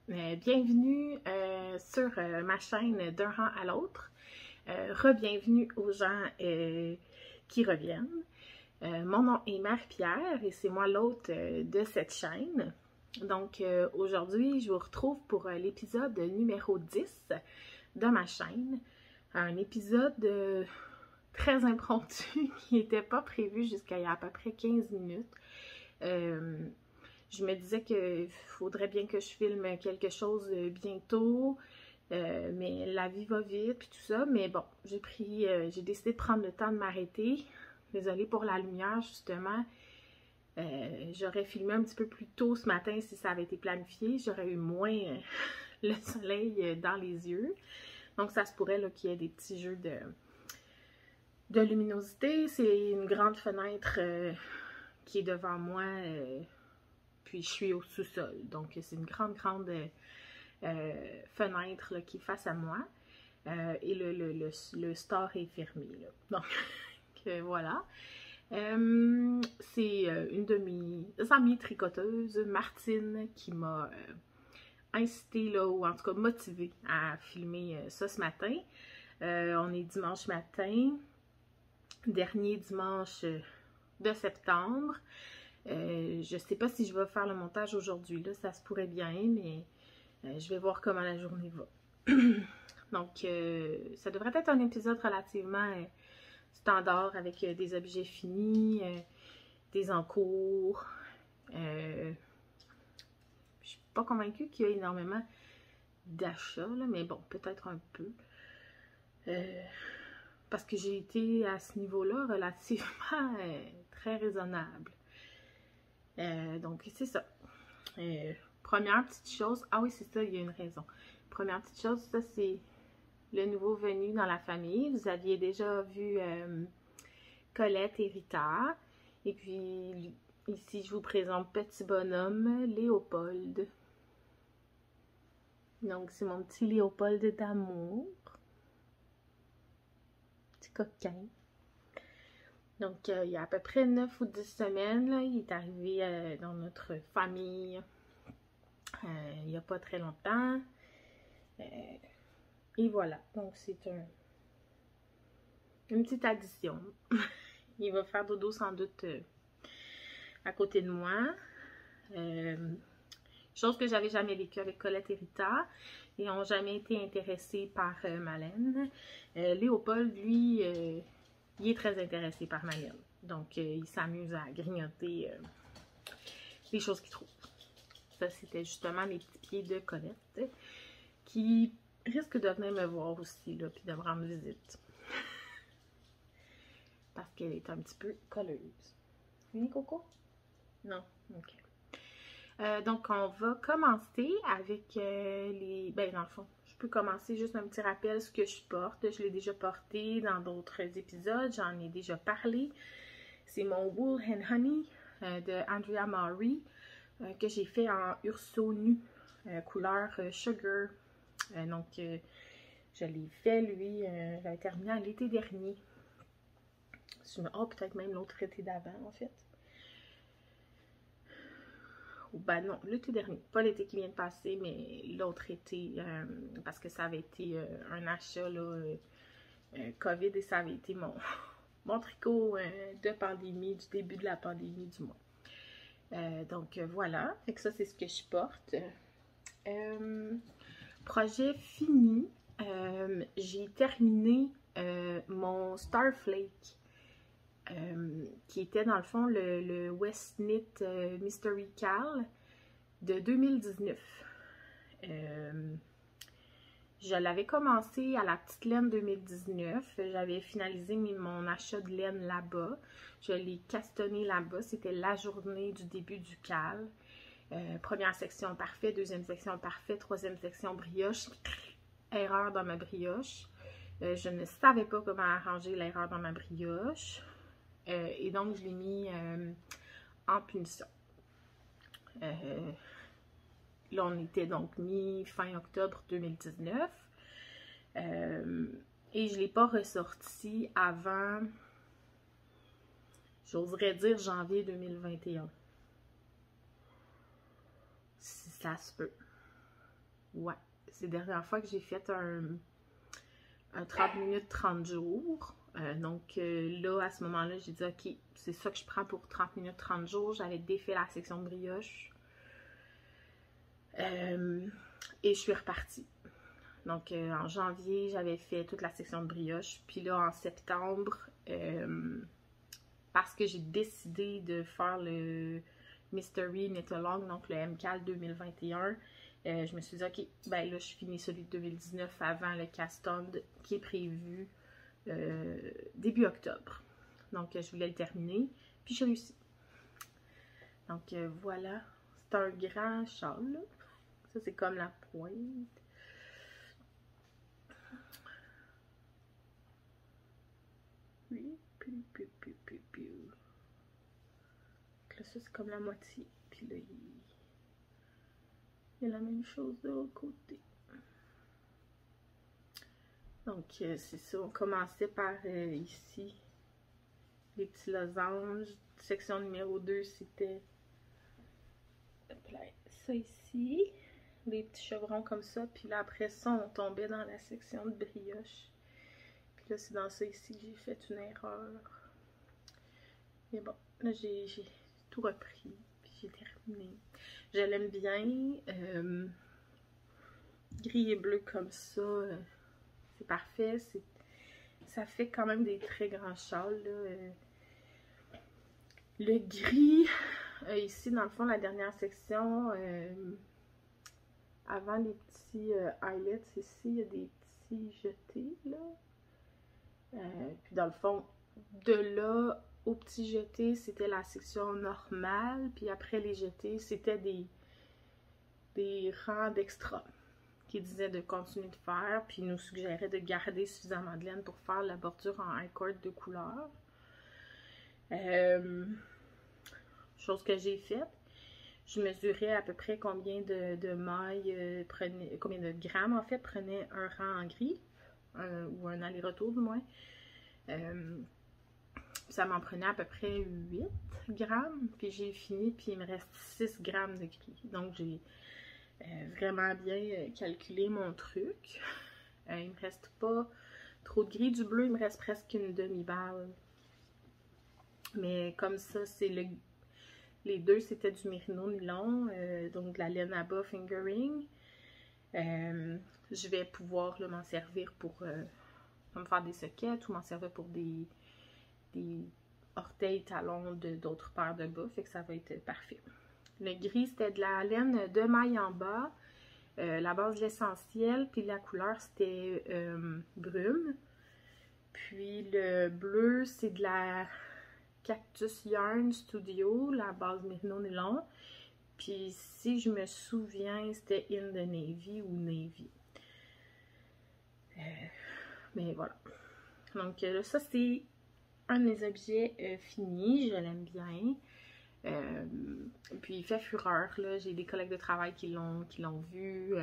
Bienvenue sur ma chaîne d'un rang à l'autre. Re-bienvenue aux gens qui reviennent. Mon nom est Marie-Pierre et c'est moi l'hôte de cette chaîne. Donc aujourd'hui, je vous retrouve pour l'épisode numéro 10 de ma chaîne. Un épisode très impromptu qui n'était pas prévu jusqu'à il y a à peu près 15 minutes. Je me disais qu'il faudrait bien que je filme quelque chose bientôt, mais la vie va vite puis tout ça. Mais bon, j'ai décidé de prendre le temps de m'arrêter. Désolée pour la lumière, justement. J'aurais filmé un petit peu plus tôt ce matin si ça avait été planifié. J'aurais eu moins le soleil dans les yeux. Donc ça se pourrait qu'il y ait des petits jeux de luminosité. C'est une grande fenêtre qui est devant moi. Puis je suis au sous-sol, donc c'est une grande fenêtre là, qui est face à moi. Et le store est fermé. Là. Donc voilà. C'est une de mes amies tricoteuses, Martine, qui m'a incité, là, ou en tout cas motivée à filmer ça ce matin. On est dimanche matin, dernier dimanche de septembre. Je ne sais pas si je vais faire le montage aujourd'hui, là, ça se pourrait bien, mais je vais voir comment la journée va. Donc, ça devrait être un épisode relativement standard avec des objets finis, des encours. Je suis pas convaincue qu'il y a énormément d'achats, mais bon, peut-être un peu. Parce que j'ai été à ce niveau-là relativement très raisonnable. Donc, c'est ça. Première petite chose, ah oui, c'est ça, il y a une raison. Première petite chose, ça, c'est le nouveau venu dans la famille. Vous aviez déjà vu Colette et Rita. Et puis, ici, je vous présente petit bonhomme, Léopold. Donc, c'est mon petit Léopold d'amour. Petit coquin. Donc, il y a à peu près 9 ou 10 semaines, là, il est arrivé dans notre famille il n'y a pas très longtemps. Et voilà, donc c'est une petite addition. Il va faire dodo sans doute à côté de moi. Chose que j'avais jamais vécue avec Colette et Rita. Ils n'ont jamais été intéressés par Malène. Léopold, lui... il est très intéressé par Malène. Donc, il s'amuse à grignoter les choses qu'il trouve. Ça, c'était justement les petits pieds de Colette qui risquent de venir me voir aussi, là, puis de me rendre visite. Parce qu'elle est un petit peu colleuse. Oui, Coco? Non? OK. Donc, on va commencer avec les... Ben, dans le fond, je peux commencer juste un petit rappel ce que je porte. Je l'ai déjà porté dans d'autres épisodes. J'en ai déjà parlé. C'est mon Wool and Honey de Andrea Maury que j'ai fait en urso nu, couleur Sugar. Donc, je l'ai fait, lui, j'avais terminé à l'été dernier. Oh, peut-être même l'autre été d'avant, en fait. Ben non, l'été dernier, pas l'été qui vient de passer, mais l'autre été, parce que ça avait été un achat, là, COVID, et ça avait été mon tricot de pandémie, du début de la pandémie, du moins. Donc, voilà, fait que ça, c'est ce que je porte. Projet fini, j'ai terminé mon Starflake. Qui était dans le fond le West Knit Mystery Cal de 2019. Je l'avais commencé à la petite laine 2019. J'avais finalisé mon achat de laine là-bas. Je l'ai castonné là-bas. C'était la journée du début du cal. Première section parfait, deuxième section parfait, troisième section brioche. Erreur dans ma brioche. Je ne savais pas comment arranger l'erreur dans ma brioche. Et donc, je l'ai mis en punition. Là, on était donc mi-fin octobre 2019. Et je ne l'ai pas ressorti avant, j'oserais dire, janvier 2021. Si ça se peut. Ouais, c'est la dernière fois que j'ai fait un 30 minutes, 30 jours. Donc là, à ce moment-là, j'ai dit, ok, c'est ça que je prends pour 30 minutes, 30 jours. J'avais défait la section de brioche. Et je suis repartie. Donc en janvier, j'avais fait toute la section de brioche. Puis là, en septembre, parce que j'ai décidé de faire le Mystery Knit Along, donc le MCAL 2021, je me suis dit, ok, ben là, je finis celui de 2019 avant le cast-on qui est prévu début octobre. Donc, je voulais le terminer, puis j'ai réussi. Donc, voilà. C'est un grand châle, là. Ça, c'est comme la pointe. Oui, là, ça, c'est comme la moitié. Puis là, il y a la même chose de l'autre côté. Donc, c'est ça. On commençait par ici, les petits losanges. Section numéro 2, c'était ça ici. Des petits chevrons comme ça. Puis là, après ça, on tombait dans la section de brioche. Puis là, c'est dans ça ici que j'ai fait une erreur. Mais bon, là, j'ai tout repris. Puis j'ai terminé. Je l'aime bien. Gris et bleu comme ça. C'est parfait. Ça fait quand même des très grands châles, là. Le gris, ici, dans le fond, la dernière section, avant les petits highlights, ici, il y a des petits jetés, là. Puis dans le fond, de là aux petits jetés, c'était la section normale. Puis après les jetés, c'était des rangs d'extra qui disaient de continuer de faire. Puis nous suggéraient de garder suffisamment de laine pour faire la bordure en I-cord de couleur. Chose que j'ai faite. Je mesurais à peu près combien de mailles combien de grammes en fait prenait un rang en gris, ou un aller-retour du moins. Ça m'en prenait à peu près 8 grammes, puis j'ai fini, puis il me reste 6 grammes de gris. Donc j'ai vraiment bien calculé mon truc. Il me reste pas trop de gris. Du bleu, il me reste presque une demi-balle. Mais comme ça, c'est les deux, c'était du mérino nylon, donc de la laine à bas fingering. Je vais pouvoir m'en servir pour me faire des soquettes ou m'en servir pour des orteils talons d'autres paires de bas, fait que ça va être parfait. Le gris, c'était de la laine de maille en bas, la base de l'essentiel, puis la couleur, c'était brume. Puis le bleu, c'est de la Cactus Yarn Studio, la base mérino nylon. Puis si je me souviens, c'était In the Navy ou Navy. Mais voilà. Donc là, ça c'est un de mes objets finis. Je l'aime bien. Puis il fait fureur, là. J'ai des collègues de travail qui l'ont vu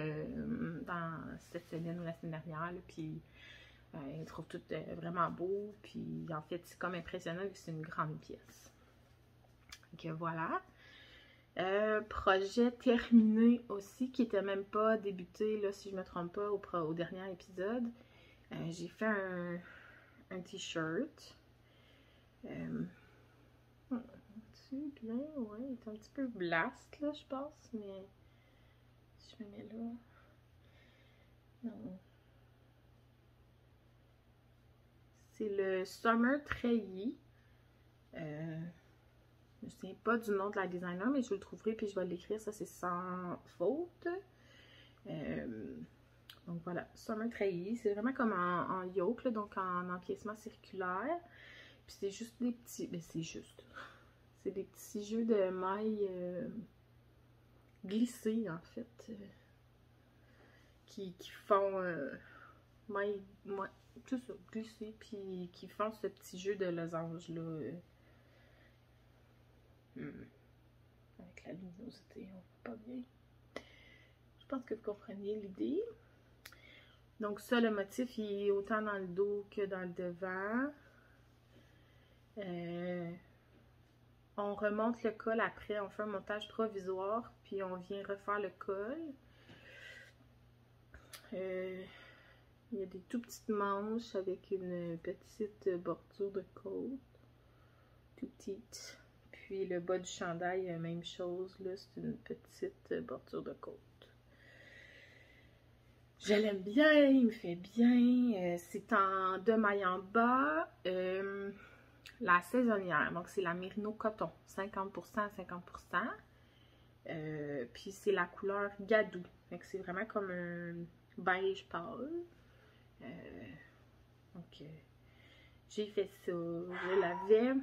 dans cette semaine ou la semaine dernière. Là, puis ils trouvent tout vraiment beau. Puis en fait, c'est comme impressionnant que c'est une grande pièce. Donc voilà. Projet terminé aussi, qui était même pas débuté, là, si je me trompe pas, au dernier épisode. J'ai fait un t-shirt. Bien, ouais, il est un petit peu blast, là, je pense, mais je me mets là. Non. C'est le Summer Treillis. Je me souviens pas du nom de la designer, mais je le trouverai puis je vais l'écrire. Ça, c'est sans faute. Donc voilà, Summer Treillis. C'est vraiment comme en yoke, là, donc en empiècement circulaire. Puis c'est juste des petits... Ben c'est juste... C'est des petits jeux de mailles glissés, en fait. Qui font... mailles... tout ça, glissés. Puis qui font ce petit jeu de losange, là. Avec la luminosité, on voit pas bien. Je pense que vous compreniez l'idée. Donc ça, le motif, il est autant dans le dos que dans le devant. On remonte le col après, on fait un montage provisoire, puis on vient refaire le col. Il y a des tout petites manches avec une petite bordure de côte. Tout petite. Puis le bas du chandail, même chose, là, c'est une petite bordure de côte. Je l'aime bien, il me fait bien. C'est en de maille en bas. La saisonnière, donc c'est la Merino Coton, 50% à 50%. Puis c'est la couleur Gadou. C'est vraiment comme un beige pâle. Donc j'ai fait ça. Je l'avais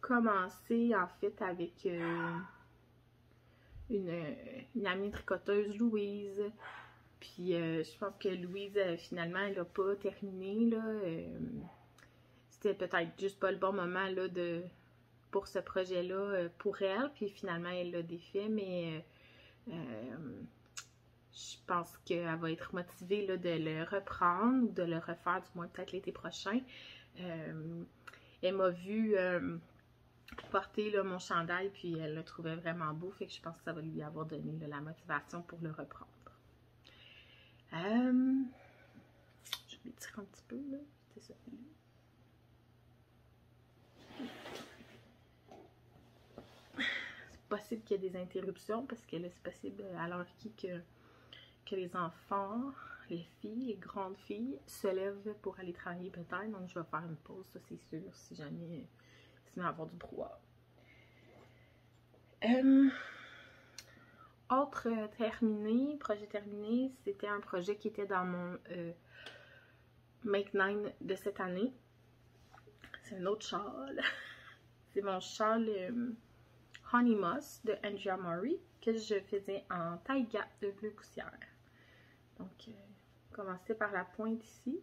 commencé en fait avec une amie tricoteuse, Louise. Puis je pense que Louise, finalement, elle n'a pas terminé. C'était peut-être juste pas le bon moment là, pour ce projet-là pour elle. Puis finalement, elle l'a défait, mais je pense qu'elle va être motivée là, de le reprendre ou de le refaire, du moins peut-être l'été prochain. Elle m'a vu porter là, mon chandail, puis elle le trouvait vraiment beau, fait que je pense que ça va lui avoir donné là, la motivation pour le reprendre. Je vais tirer un petit peu, là. C'est ça. C'est possible qu'il y ait des interruptions, parce que là, c'est possible à l'heure que les enfants, les filles, les grandes filles, se lèvent pour aller travailler peut-être, donc je vais faire une pause, ça c'est sûr, si jamais il va y avoir du brouhaha. Autre projet terminé, c'était un projet qui était dans mon Make 9 de cette année. C'est un autre châle. C'est mon châle Honey Moss de Andrea Mori que je faisais en taille gap de bleu poussière. Donc, commencer par la pointe ici.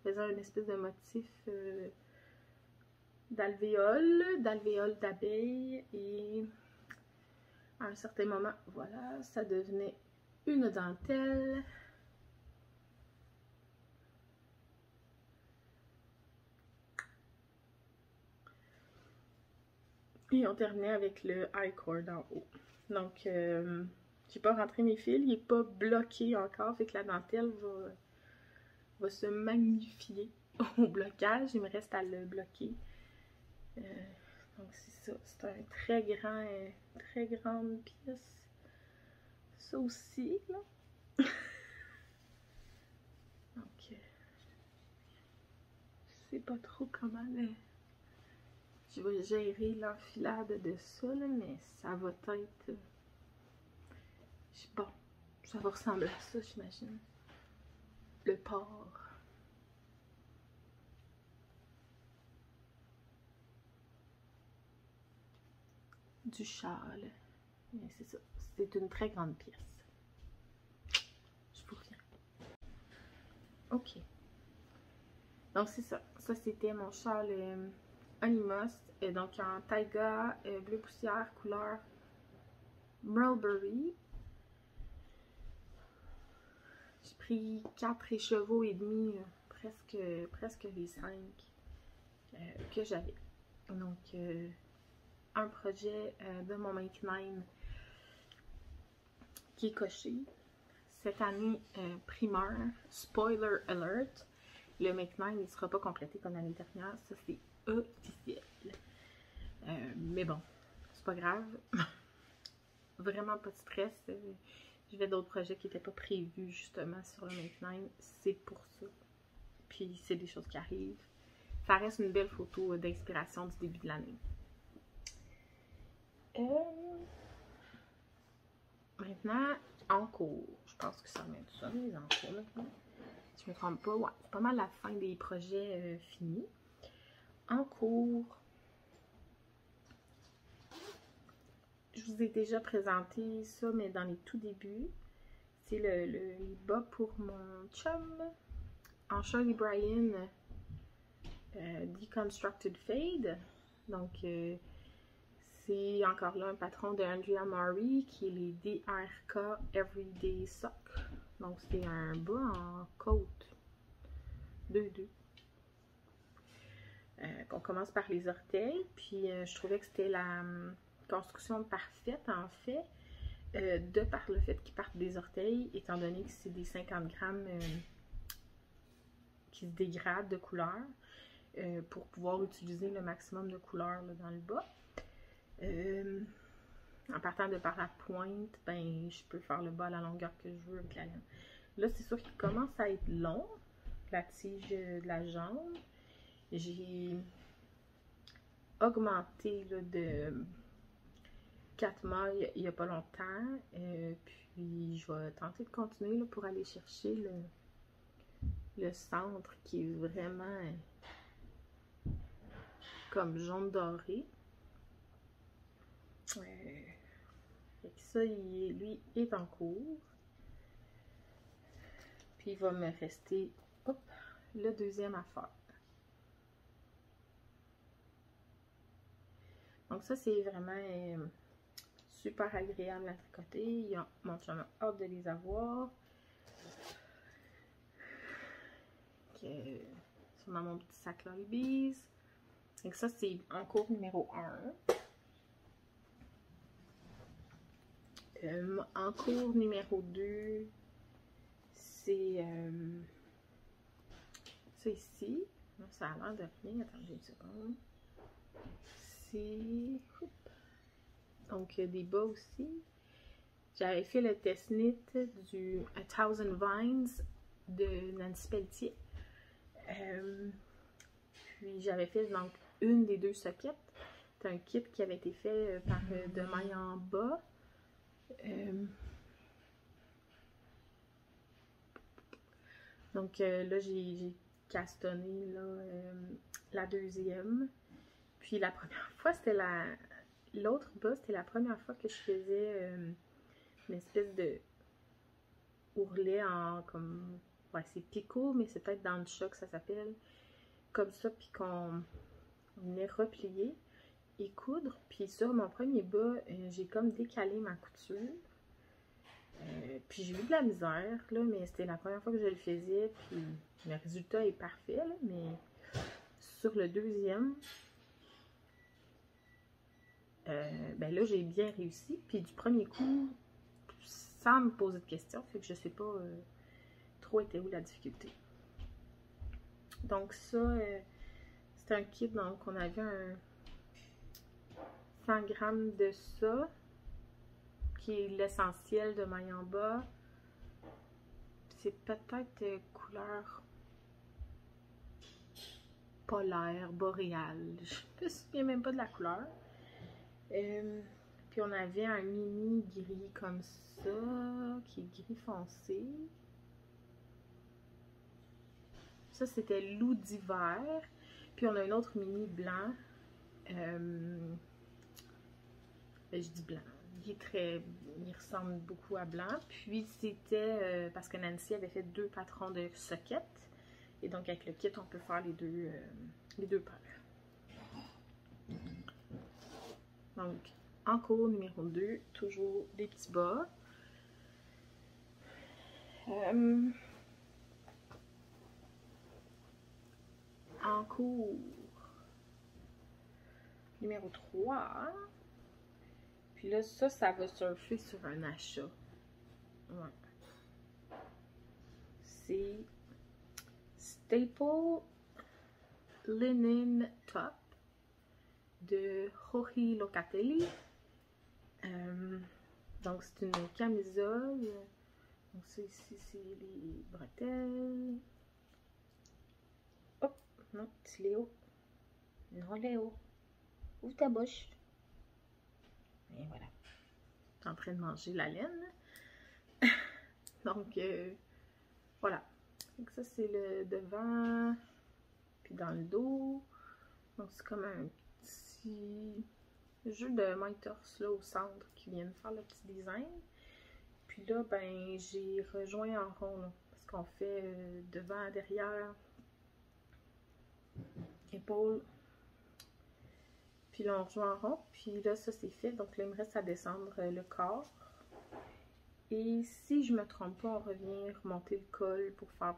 Faisant une espèce de motif d'alvéole d'abeille et à un certain moment, voilà, ça devenait une dentelle. Et on terminait avec le high cord en haut. Donc, j'ai pas rentré mes fils, il n'est pas bloqué encore, fait que la dentelle va se magnifier au blocage. Il me reste à le bloquer. Donc, c'est ça. C'est un très grande pièce. Ça aussi, là. Donc, je sais pas trop comment je vais gérer l'enfilade de ça, là, mais ça va être... Bon, ça va ressembler à ça, j'imagine. Le port. Du châle. Mais c'est ça. C'est une très grande pièce. Je vous reviens. Ok. Donc, c'est ça. Ça, c'était mon châle Honey Moss. Donc, en taiga, bleu poussière, couleur Mulberry. J'ai pris 4 écheveaux et demi, presque les 5 que j'avais. Donc, un projet de mon Make 9 qui est coché. Cette année, primeur, spoiler alert, le Make 9 ne sera pas complété comme l'année dernière, ça c'est officiel. Mais bon, c'est pas grave. Vraiment pas de stress. J'avais d'autres projets qui n'étaient pas prévus justement sur le Make 9, c'est pour ça. Puis c'est des choses qui arrivent. Ça reste une belle photo d'inspiration du début de l'année. Maintenant, en cours. Je pense que ça remet tout ça, les en cours maintenant. Si je me trompe pas, ouais, c'est pas mal la fin des projets finis. En cours, je vous ai déjà présenté ça, mais dans les tout débuts. C'est les bas pour mon chum en Shirley Bryan Deconstructed Fade. Donc, c'est encore là un patron de Andrea Mori qui est les DRK Everyday Sock. Donc, c'est un bas en côte 2-2. On commence par les orteils, puis je trouvais que c'était la construction parfaite en fait. de par le fait qu'ils partent des orteils, étant donné que c'est des 50 grammes qui se dégradent de couleur, pour pouvoir utiliser le maximum de couleur là, dans le bas. En partant de par la pointe, ben je peux faire le bas à la longueur que je veux avec la laine. Là, c'est sûr qu'il commence à être long, la tige de la jambe. J'ai augmenté là, de 4 mailles il n'y a pas longtemps. Puis je vais tenter de continuer là, pour aller chercher le centre qui est vraiment comme jaune doré. Fait que ça, lui, est en cours. Puis il va me rester le deuxième à faire. Donc ça, c'est vraiment super agréable à tricoter. Mon chum a hâte de les avoir. Ils sont dans mon petit sac Lollies. Donc ça, c'est en cours numéro 1. En cours numéro 2, c'est ça ici. Ça a l'air de rien. Attendez une seconde. C'est... Donc, des bas aussi. J'avais fait le test knit du A Thousand Vines de Nancy Pelletier. Puis, j'avais fait donc une des 2 sockets. C'est un kit qui avait été fait par de maille en bas. Donc là, j'ai castonné là, la deuxième. Puis la première fois, c'était l'autre bas, c'était la première fois que je faisais une espèce de ourlet en comme... Ouais, c'est picot, mais c'est peut-être dans le choc, ça s'appelle. Comme ça, puis qu'on venait replier et coudre. Puis sur mon premier bas, j'ai comme décalé ma couture. Puis j'ai eu de la misère, là, mais c'était la première fois que je le faisais, puis le résultat est parfait, là, mais sur le deuxième, ben là, j'ai bien réussi, puis du premier coup, sans me poser de questions, fait que je sais pas trop était où la difficulté. Donc ça, c'est un kit, donc on avait un 100 grammes de ça, qui est l'essentiel de maille en bas. C'est peut-être couleur polaire, boréale. Je me souviens même pas de la couleur. Puis on avait un mini gris comme ça, qui est gris foncé. Ça, c'était loup d'hiver. Puis on a un autre mini blanc. Ben, je dis blanc. Il ressemble beaucoup à blanc. Puis c'était parce que Nancy avait fait 2 patrons de sockets. Et donc avec le kit, on peut faire les deux paires. Donc, en cours numéro 2, toujours des petits bas. En cours numéro 3, puis là, ça va surfer sur un achat. Ouais. C'est Staple Linen Top de Jorge Locatelli. Donc, c'est une camisole. Donc, ça ici, c'est les bretelles. Hop, non, c'est Léo. Non, Léo. Ouvre ta bouche. Et voilà. Je suis en train de manger la laine. Donc, voilà. Donc, ça, c'est le devant. Puis dans le dos. Donc, c'est comme un petit jeu de main torse là au centre qui vient de faire le petit design. Puis là, ben, j'ai rejoint en rond là, parce qu'on fait devant, derrière, épaule. Puis là, on rejoint en rond. Puis là, ça, c'est fait. Donc là, il me reste à descendre le corps. Et si je me trompe pas, on revient remonter le col pour faire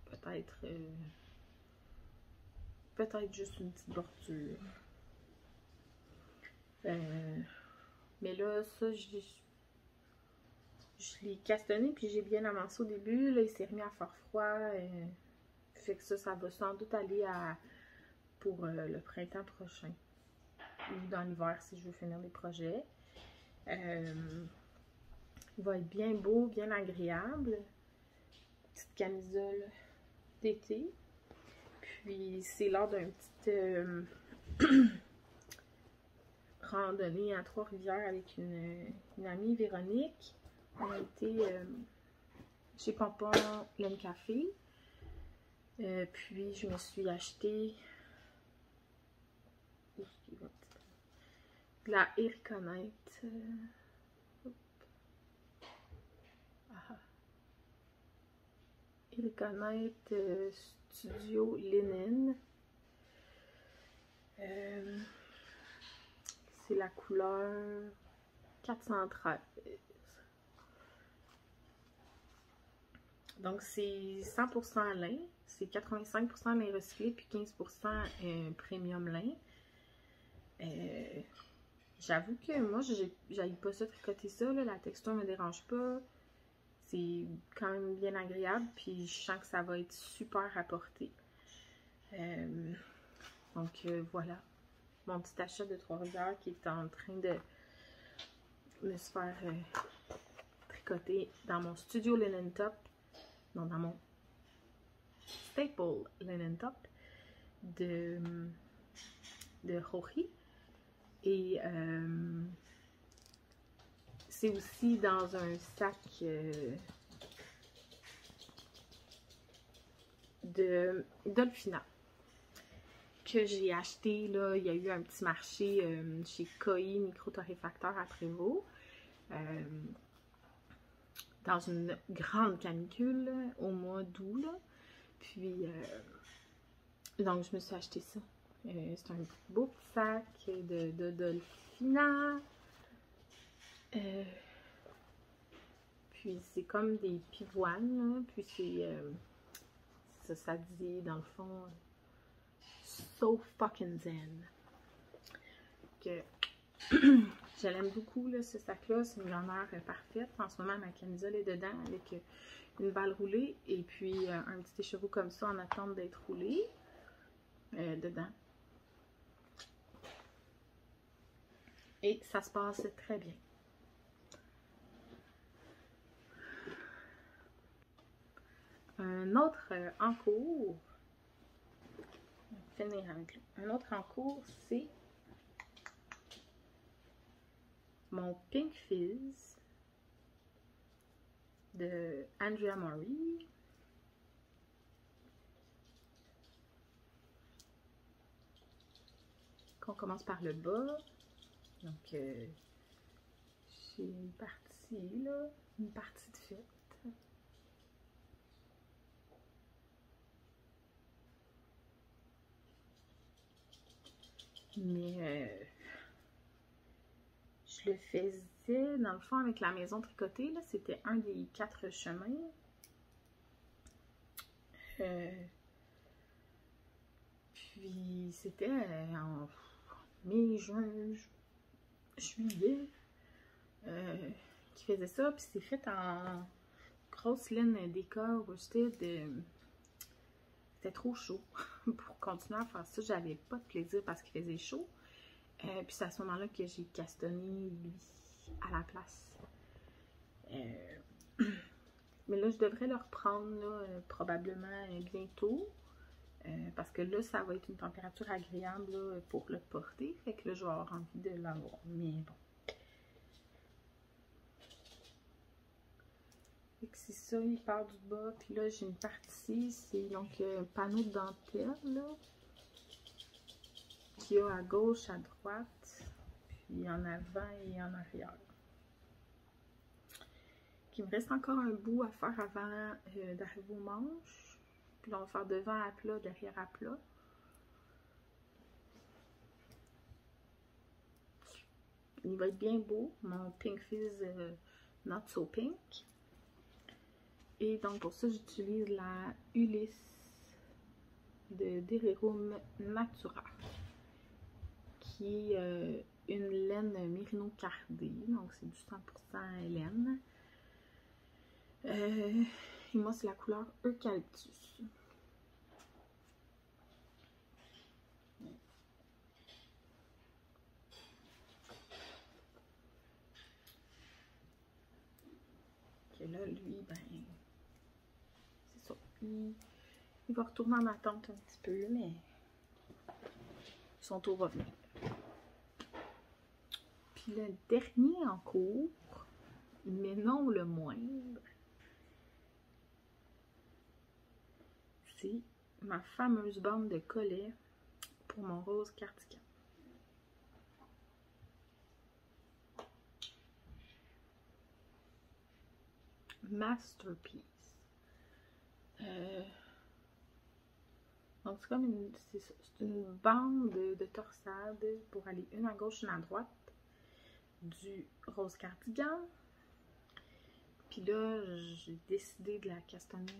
peut-être juste une petite bordure. Mais là, ça, Je l'ai castané, puis j'ai bien avancé au début. Là, il s'est remis à faire froid. Fait que ça va sans doute aller pour le printemps prochain. Ou dans l'hiver, si je veux finir des projets. Il va être bien beau, bien agréable. Petite camisole d'été. Puis c'est lors d'une petite randonnée à Trois-Rivières avec une amie, Véronique. On a été chez Pompon Laine Café. Puis je me suis acheté de la Ericonite. Ericonite Studio Linen. C'est la couleur 413. Donc c'est 100% lin, c'est 85% lin recyclé puis 15% premium lin. J'avoue que moi j'aille pas ça tricoter ça, là, la texture me dérange pas. C'est quand même bien agréable, puis je sens que ça va être super à porter. Donc voilà, mon petit achat de Trois-Rivières qui est en train de se faire tricoter dans mon Studio Linen Top, non, dans mon Staple Linen Top de Joji. Et c'est aussi dans un sac de Dolphina que j'ai acheté. Là, il y a eu un petit marché chez Koi Micro-Torréfacteur à Prévost. Dans une grande canicule là, au mois d'août. Puis, donc, je me suis acheté ça. C'est un beau petit sac de Dolphina. Puis, c'est comme des pivoines. Là. Puis, ça dit, dans le fond, so fucking zen. Que je l'aime beaucoup, là, ce sac-là. C'est une grandeur parfaite. En ce moment, ma camisole est dedans avec une balle roulée et puis un petit écheveau comme ça en attente d'être roulé dedans. Et ça se passe très bien. Un autre en cours, finir avec un autre en cours, c'est mon Pink Fizz de Andrea Mori. On commence par le bas. Donc, j'ai une partie là, une partie de fête. Mais je le faisais dans le fond avec la maison tricotée. C'était un des 4 chemins. Puis c'était en mai, juin, juillet qui faisait ça. Puis c'est fait en grosse laine déca worsted. C'était trop chaud pour continuer à faire ça. J'avais pas de plaisir parce qu'il faisait chaud. Puis c'est à ce moment-là que j'ai castonné lui à la place. Mais là, je devrais le reprendre là, probablement bientôt. Parce que là, ça va être une température agréable là, pour le porter. Fait que là, je vais avoir envie de l'avoir. Mais bon. Fait que c'est ça, il part du bas. Puis là, j'ai une partie, c'est donc un panneau de dentelle là, qu'il y a à gauche, à droite, puis en avant et en arrière. Il me reste encore un bout à faire avant d'arriver aux manches. Puis là, on va faire devant à plat, derrière à plat. Il va être bien beau, mon Pink Fizz Not So Pink. Et donc pour ça, j'utilise la Ulysse de Derirum Natura, qui est une laine mérino cardée, donc c'est du 100% laine. Et moi, c'est la couleur Eucalyptus. Et là, lui, ben, c'est ça. Il va retourner en attente un petit peu, mais son tour va venir. Puis le dernier en cours, mais non le moindre, c'est ma fameuse bande de collets pour mon rose cardigan. Masterpiece. Donc c'est comme une bande de torsade pour aller une à gauche, une à droite du rose cardigan. Puis là, j'ai décidé de la castonner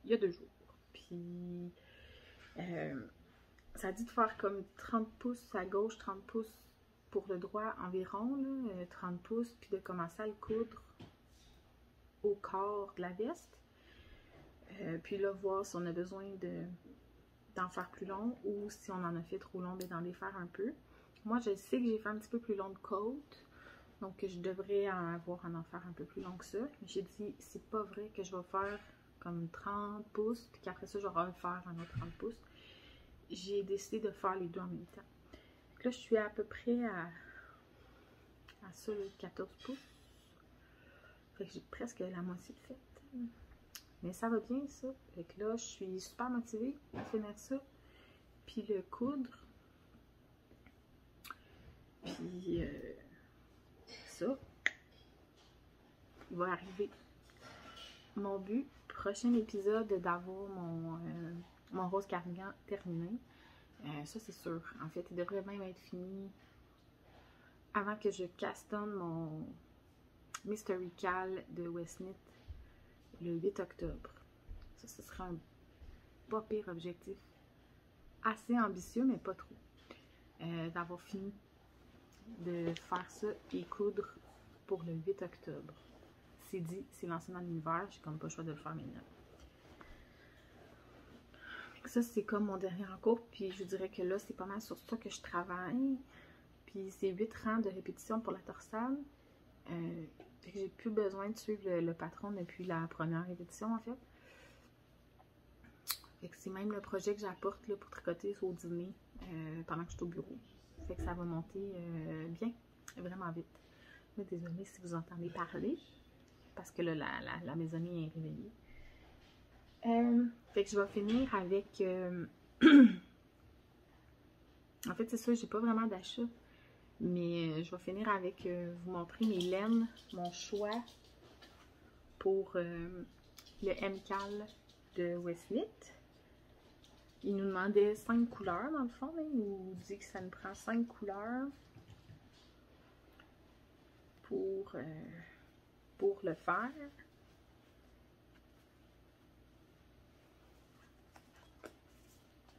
il y a 2 jours. Puis ça dit de faire comme 30 pouces à gauche, 30 pouces pour le droit environ, là, 30 pouces, puis de commencer à le coudre au corps de la veste. Puis là, voir si on a besoin d'en faire plus long ou si on en a fait trop long, d'en défaire un peu. Moi, je sais que j'ai fait un petit peu plus long de côte, donc je devrais en faire un peu plus long que ça. J'ai dit, c'est pas vrai que je vais faire comme 30 pouces, puis qu'après ça, je vais refaire un autre 30 pouces. J'ai décidé de faire les deux en même temps. Donc là, je suis à peu près à ça, 14 pouces. Fait que j'ai presque la moitié de fait. Mais ça va bien, ça. Fait que là, je suis super motivée à finir ça. Puis le coudre. Puis ça, il va arriver. Mon but, prochain épisode, d'avoir mon rose cardigan terminé. Ça, c'est sûr. En fait, il devrait même être fini avant que je castonne mon Mystery Cal de Westnit le 8 octobre. Ça, ce sera un pas pire objectif. Assez ambitieux, mais pas trop. D'avoir fini de faire ça et coudre pour le 8 octobre. C'est dit, c'est lancé dans l'univers, j'ai comme pas le choix de le faire maintenant. Ça, c'est comme mon dernier cours, puis je dirais que là, c'est pas mal sur ça que je travaille. Puis c'est 8 rangs de répétition pour la torsade. Fait que j'ai plus besoin de suivre le patron depuis la première répétition, en fait. Fait que c'est même le projet que j'apporte là, pour tricoter au dîner pendant que je suis au bureau. Fait que ça va monter bien, vraiment vite. Mais désolée si vous entendez parler, parce que là, la maisonnée est réveillée. Fait que je vais finir avec... En fait, c'est ça, j'ai pas vraiment d'achat. Mais je vais finir avec vous montrer mes laines, mon choix pour le MCAL de Westnit. Il nous demandait 5 couleurs dans le fond. Hein. Il nous dit que ça nous prend 5 couleurs pour le faire.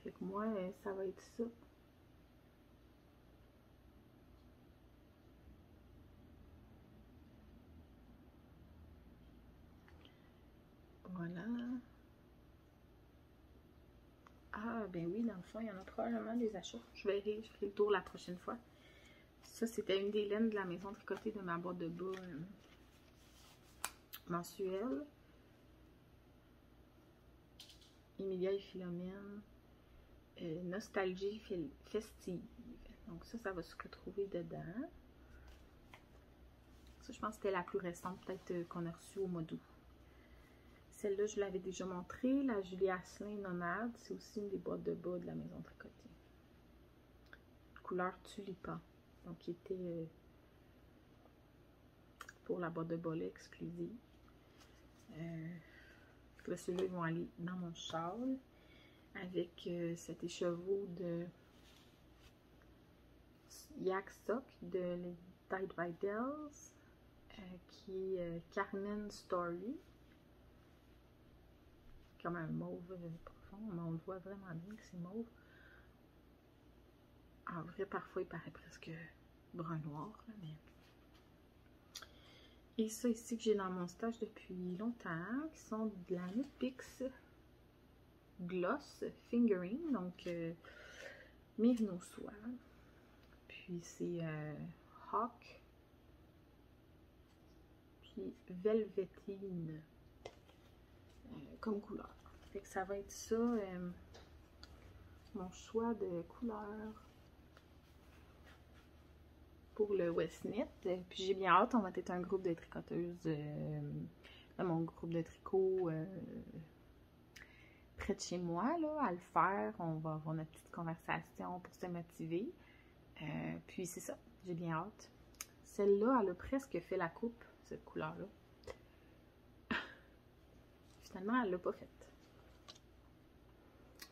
Fait que moi, ça va être ça. Voilà. Ah, ben oui, dans le fond, il y en a probablement des achats. Je ferai le tour la prochaine fois. Ça, c'était une des laines de la maison tricotée de ma boîte de bas mensuelle. Emilia et Philomène. Nostalgie festive. Donc ça va se retrouver dedans. Ça, je pense que c'était la plus récente, peut-être qu'on a reçue au mois d'août. Celle-là, je l'avais déjà montrée. La Julie Asselin Nomade, c'est aussi une des boîtes de bas de la maison tricotée. Couleur tulipan. Donc, qui était pour la boîte de bas là, exclusive. Là, ceux-là, ils vont aller dans mon châle avec cet écheveau de Yak Sock de Tide Vitals qui est Carmen Story. Comme un mauve profond, mais on le voit vraiment bien que c'est mauve. En vrai, parfois, il paraît presque brun noir, là, mais... Et ça ici que j'ai dans mon stage depuis longtemps, qui sont de la NuPix Gloss Fingering, donc Myrno Soie. Puis c'est Hawk, puis Velvetine comme couleur. Fait que ça va être ça, mon choix de couleur pour le Westnet. Puis j'ai bien hâte, on va être un groupe de tricoteuses dans mon groupe de tricot près de chez moi là, à le faire. On va avoir notre petite conversation pour se motiver. Puis c'est ça, j'ai bien hâte. Celle-là, elle a presque fait la coupe, cette couleur-là. Finalement, elle l'a pas faite.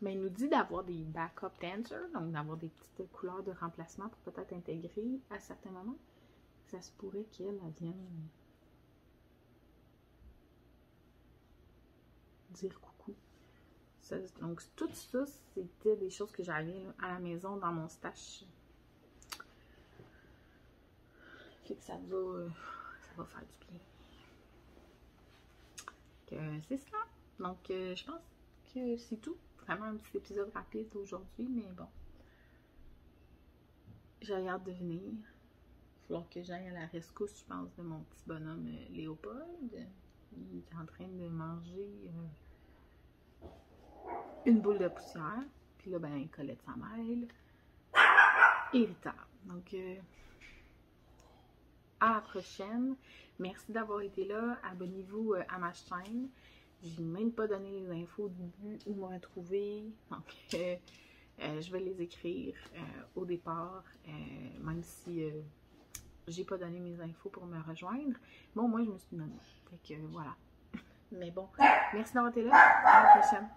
Mais il nous dit d'avoir des backup dancers, donc d'avoir des petites couleurs de remplacement pour peut-être intégrer à certains moments. Ça se pourrait qu'elle vienne dire coucou. Ça, donc tout ça, c'était des choses que j'avais à la maison dans mon stash. Fait que ça va faire du bien. C'est ça. Donc je pense que c'est tout. Vraiment un petit épisode rapide aujourd'hui, mais bon. J'ai hâte de venir. Il va falloir que j'aille à la rescousse, je pense, de mon petit bonhomme Léopold. Il est en train de manger une boule de poussière. Puis là, ben, Colette s'en mêle. Irritable. Donc, à la prochaine. Merci d'avoir été là. Abonnez-vous à ma chaîne. Je n'ai même pas donné les infos au début où me retrouver. Donc, je vais les écrire au départ, même si j'ai pas donné mes infos pour me rejoindre. Bon, moi, je me suis nommée. Fait que voilà. Mais bon, merci d'avoir été là. À la prochaine.